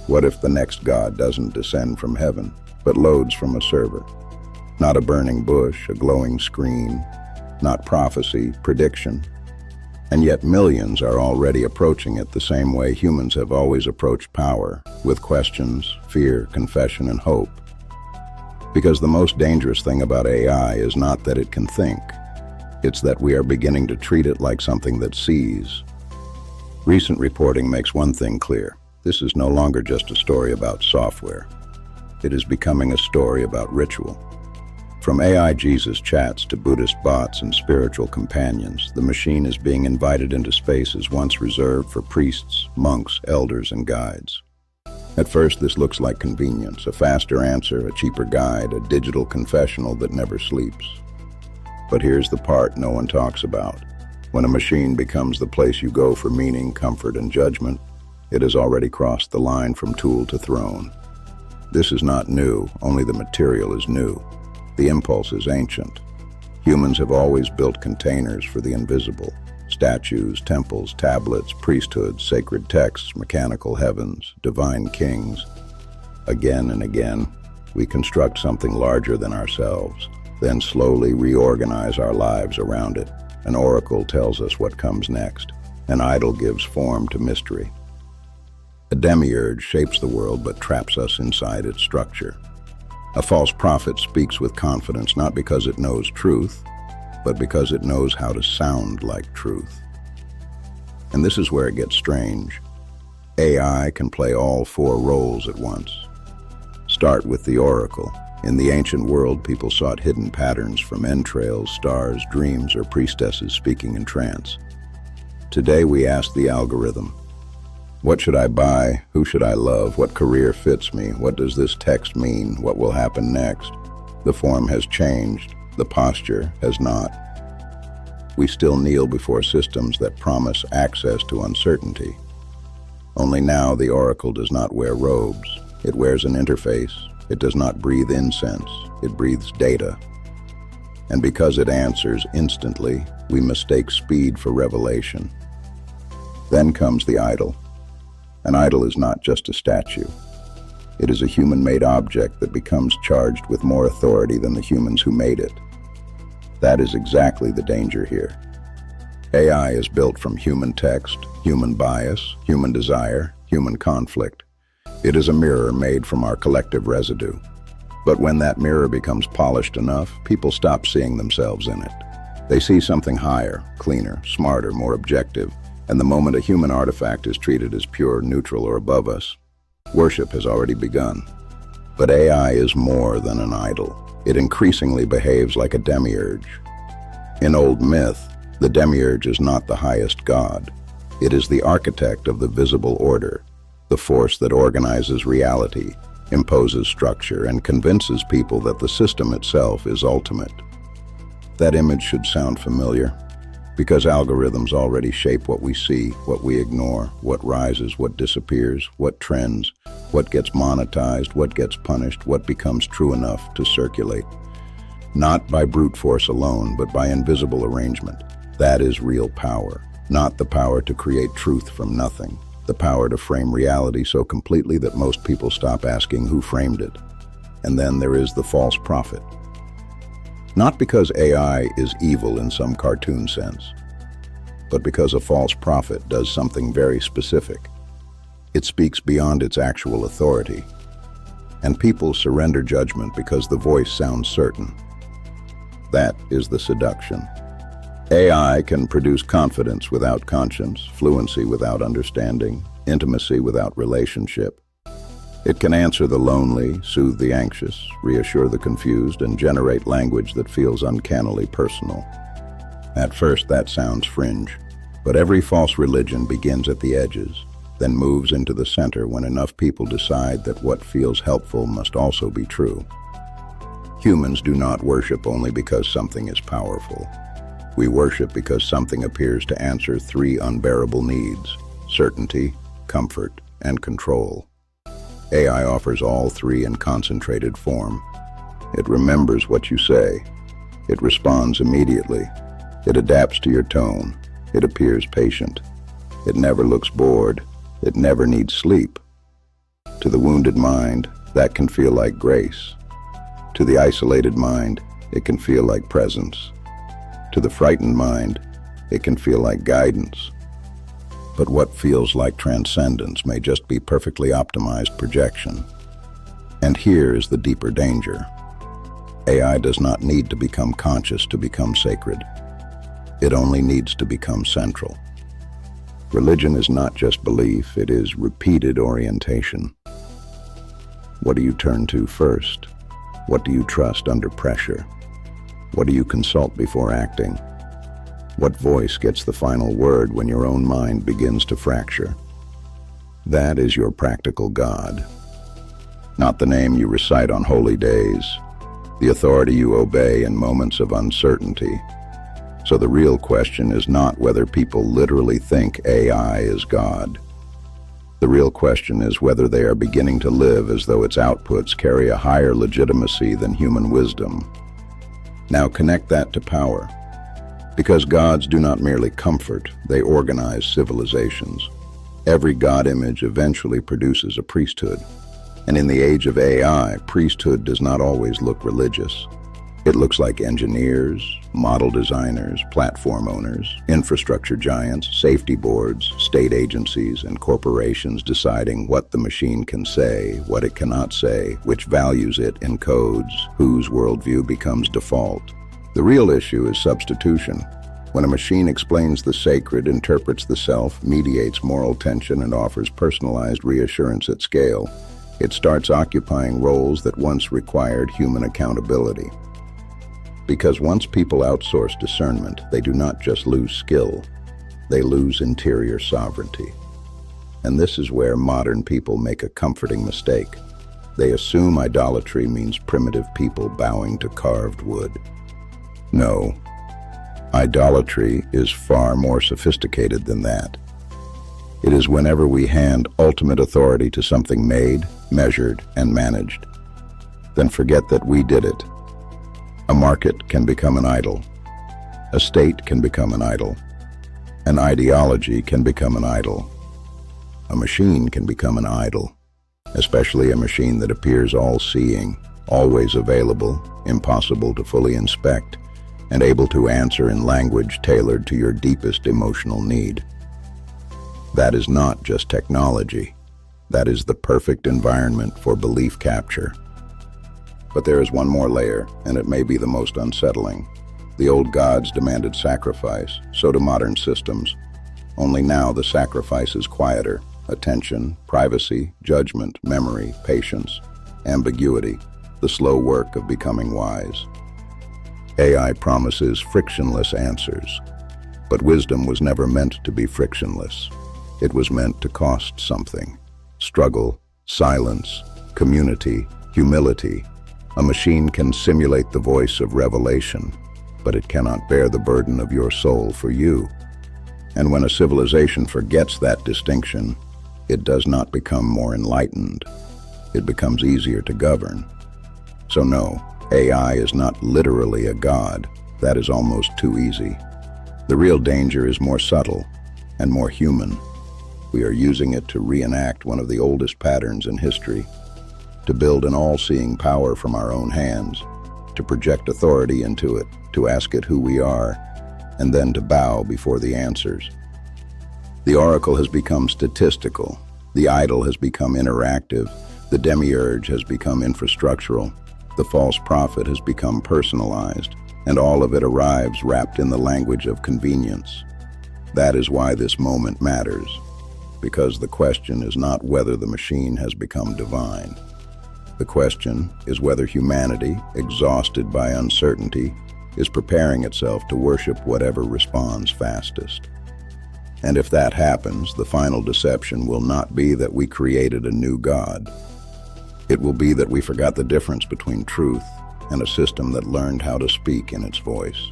What if the next God doesn't descend from heaven, but loads from a server? Not a burning bush, a glowing screen, not prophecy, prediction. And yet millions are already approaching it the same way humans have always approached power, with questions, fear, confession, and hope. Because the most dangerous thing about AI is not that it can think, it's that we are beginning to treat it like something that sees. Recent reporting makes one thing clear. This is no longer just a story about software. It is becoming a story about ritual. From AI Jesus chats to Buddhist bots and spiritual companions, the machine is being invited into spaces once reserved for priests, monks, elders, and guides. At first, this looks like convenience, a faster answer, a cheaper guide, a digital confessional that never sleeps. But here's the part no one talks about. When a machine becomes the place you go for meaning, comfort, and judgment, it has already crossed the line from tool to throne. This is not new, only the material is new. The impulse is ancient. Humans have always built containers for the invisible. Statues, temples, tablets, priesthoods, sacred texts, mechanical heavens, divine kings. Again and again, we construct something larger than ourselves, then slowly reorganize our lives around it. An oracle tells us what comes next. An idol gives form to mystery. A demiurge shapes the world but traps us inside its structure. A false prophet speaks with confidence not because it knows truth, but because it knows how to sound like truth. And this is where it gets strange. AI can play all four roles at once. Start with the oracle. In the ancient world, people sought hidden patterns from entrails, stars, dreams, or priestesses speaking in trance. Today we ask the algorithm, what should I buy? Who should I love? What career fits me? What does this text mean? What will happen next? The form has changed. The posture has not. We still kneel before systems that promise access to uncertainty. Only now the oracle does not wear robes. It wears an interface. It does not breathe incense. It breathes data. And because it answers instantly, we mistake speed for revelation. Then comes the idol. An idol is not just a statue. It is a human-made object that becomes charged with more authority than the humans who made it. That is exactly the danger here. AI is built from human text, human bias, human desire, human conflict. It is a mirror made from our collective residue. But when that mirror becomes polished enough, people stop seeing themselves in it. They see something higher, cleaner, smarter, more objective. And the moment a human artifact is treated as pure, neutral, or above us, worship has already begun. But AI is more than an idol. It increasingly behaves like a demiurge. In old myth, the demiurge is not the highest god. It is the architect of the visible order, the force that organizes reality, imposes structure, and convinces people that the system itself is ultimate. That image should sound familiar, because algorithms already shape what we see, what we ignore, what rises, what disappears, what trends, what gets monetized, what gets punished, what becomes true enough to circulate. Not by brute force alone, but by invisible arrangement. That is real power, not the power to create truth from nothing, the power to frame reality so completely that most people stop asking who framed it. And then there is the false prophet. Not because AI is evil in some cartoon sense, but because a false prophet does something very specific. It speaks beyond its actual authority, and people surrender judgment because the voice sounds certain. That is the seduction. AI can produce confidence without conscience, fluency without understanding, intimacy without relationship. It can answer the lonely, soothe the anxious, reassure the confused, and generate language that feels uncannily personal. At first, that sounds fringe, but every false religion begins at the edges, then moves into the center when enough people decide that what feels helpful must also be true. Humans do not worship only because something is powerful. We worship because something appears to answer three unbearable needs: certainty, comfort, and control. AI offers all three in concentrated form. It remembers what you say. It responds immediately. It adapts to your tone. It appears patient. It never looks bored. It never needs sleep. To the wounded mind, that can feel like grace. To the isolated mind, it can feel like presence. To the frightened mind, it can feel like guidance. But what feels like transcendence may just be perfectly optimized projection. And here is the deeper danger. AI does not need to become conscious to become sacred. It only needs to become central. Religion is not just belief, it is repeated orientation. What do you turn to first? What do you trust under pressure? What do you consult before acting? What voice gets the final word when your own mind begins to fracture? That is your practical God. Not the name you recite on holy days, the authority you obey in moments of uncertainty. So the real question is not whether people literally think AI is God. The real question is whether they are beginning to live as though its outputs carry a higher legitimacy than human wisdom. Now connect that to power. Because gods do not merely comfort, they organize civilizations. Every god image eventually produces a priesthood. And in the age of AI, priesthood does not always look religious. It looks like engineers, model designers, platform owners, infrastructure giants, safety boards, state agencies, and corporations deciding what the machine can say, what it cannot say, which values it encodes, whose worldview becomes default. The real issue is substitution. When a machine explains the sacred, interprets the self, mediates moral tension, and offers personalized reassurance at scale, it starts occupying roles that once required human accountability. Because once people outsource discernment, they do not just lose skill, they lose interior sovereignty. And this is where modern people make a comforting mistake. They assume idolatry means primitive people bowing to carved wood. No, idolatry is far more sophisticated than that. It is whenever we hand ultimate authority to something made, measured, and managed, then forget that we did it. A market can become an idol. A state can become an idol. An ideology can become an idol. A machine can become an idol, especially a machine that appears all-seeing, always available, impossible to fully inspect, and able to answer in language tailored to your deepest emotional need. That is not just technology. That is the perfect environment for belief capture. But there is one more layer, and it may be the most unsettling. The old gods demanded sacrifice, so do modern systems. Only now the sacrifice is quieter. Attention, privacy, judgment, memory, patience, ambiguity, the slow work of becoming wise. AI promises frictionless answers, but wisdom was never meant to be frictionless. It was meant to cost something. Struggle, silence, community, humility. A machine can simulate the voice of revelation, but it cannot bear the burden of your soul for you. And when a civilization forgets that distinction, it does not become more enlightened. It becomes easier to govern. So no, AI is not literally a god. That is almost too easy. The real danger is more subtle and more human. We are using it to reenact one of the oldest patterns in history, to build an all-seeing power from our own hands, to project authority into it, to ask it who we are, and then to bow before the answers. The oracle has become statistical, the idol has become interactive, the demiurge has become infrastructural, the false prophet has become personalized, and all of it arrives wrapped in the language of convenience. That is why this moment matters, because the question is not whether the machine has become divine. The question is whether humanity, exhausted by uncertainty, is preparing itself to worship whatever responds fastest. And if that happens, the final deception will not be that we created a new God. It will be that we forgot the difference between truth and a system that learned how to speak in its voice.